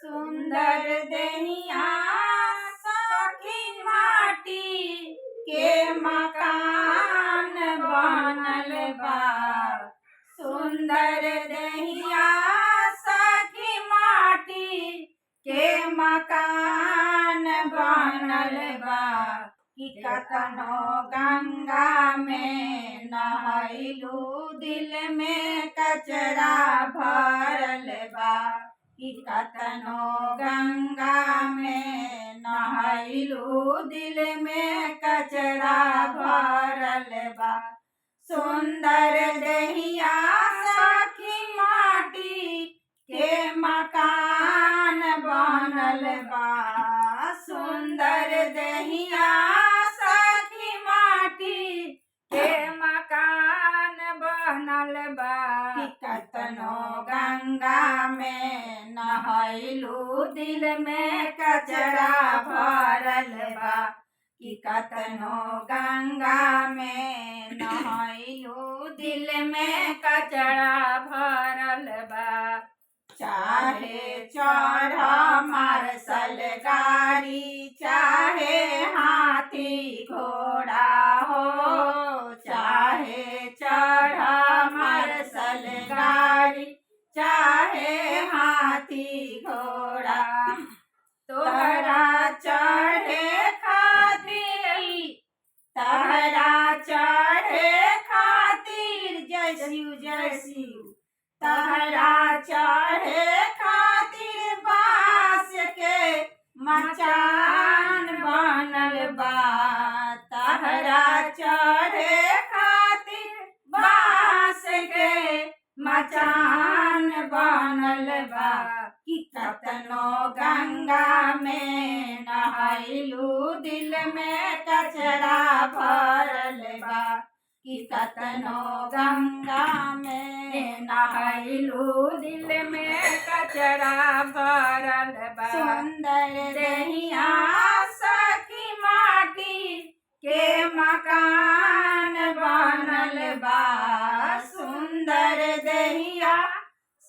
सुंदर देहिया सखी माटी के मकान बनल बा। सुंदर देहिया सखी माटी के मकान बनल बा। कि कतनो गंगा में नहैलू दिल में कचरा भरल बा। कि कतनो गंगा में नहैलू दिल में कचरा भरल बा। सुंदर देहिया सखी माटी के मकान बनल बा। सुंदर देहिया सखी माटी के मकान बनल बा। कि कतनो गंगा में नहैलू दिल में कचरा भरल बा। कि कतनो गंगा में नहैलू दिल में कचरा भरल बा। चाहे चढ़ मार्शल गाड़ी चाहे हाथी घोड़ा हो। चाहे चढ़ मार्शल गाड़ी चाहे हाथी घोड़ा तोहरा चढ़े खातिर जय शिव जय शिव। तहरा चढ़े खातिर बांस के मचान बनल बा। तहरा चढ़े खातिर बांस के मचान बनल बा। कि कतनो गंगा में नहैलू दिल में कचरा भरल बा। कि कतनो गंगा में नहैलू दिल में कचरा भरल बा। सुंदर देहिया सखी माटी के मकान बनल बा। सुंदर देहिया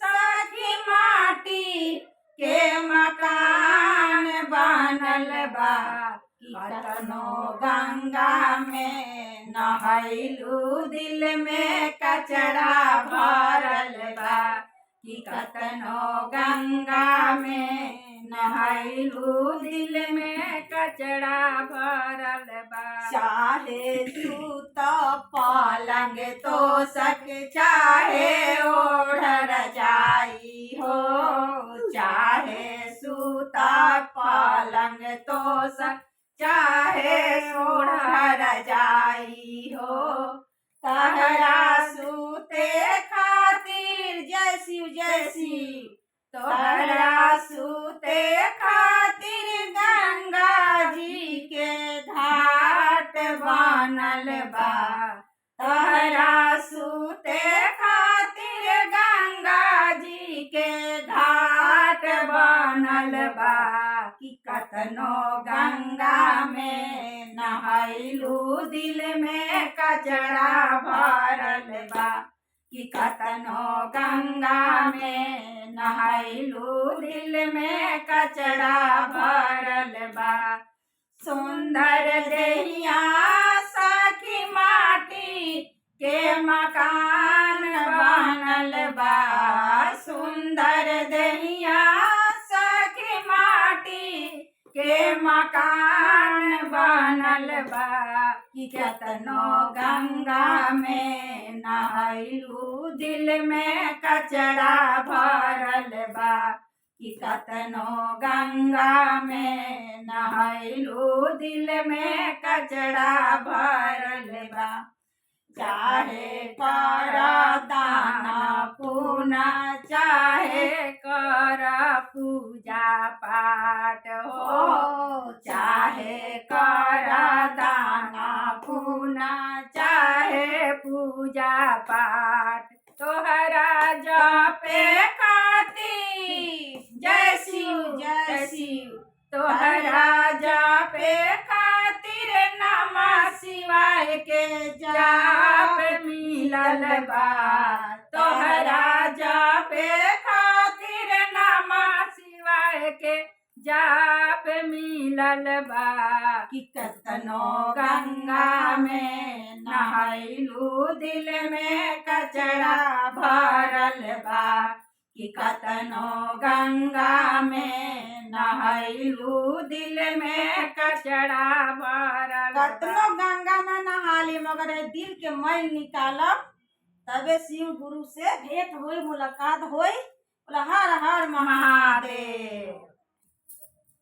सखी माटी के मकान बनल बा। कि कतनो गंगा में नहैलू दिल में कचरा भरल बा। कि कतनो गंगा में नहैलू दिल में कचरा भरल बा। चाहे सूत पलंग तोशक चाहे ओढ़ रजाई हो। चाहे सूत पलंग तोशक चाहे ओढ़ रजाई हो। तहरा सूते खातिर जय शिव जय शिव। तोहरा सूते खातिर गंगा जी के घाट बनल बा। तहरा सूते खातिर गंगा जी के घाट बनल बा। कि कतनो गंगा में नहैलू दिल में कचरा भरल बा। कि कतनो गंगा में नहैलू दिल में कचरा भरल बा। सुंदर देहिया सखी माटी के मकान बनल बा। सुंदर देहिया सखी माटी के मकान बनल बा। कि कतनो गंगा में नहैलू दिल में कचरा भरल बा। कि कतनो गंगा में नहैलू दिल में कचरा भरल बा। चाहे कर दाना पुण्य चाहे कर पूजा पाठ हो। चाहे कर दाना पुण्य चाहे पूजा पाठ तोहरा जपे खातिर जय शिव जय शिव। तोहरा जपे खातिर नमः शिवाय के जाप मिलल बा। कि कतनो गंगा में नहाइलू दिल में कचरा भरल बा कि कतनो गंगा में नहाइलू दिल में कचरा भरल बा। कतनो गंगा में नहाली मगर दिल के मैल निकालब तबे शिव गुरु से भेंट होई, मुलाकात होई। हर हर महादेव।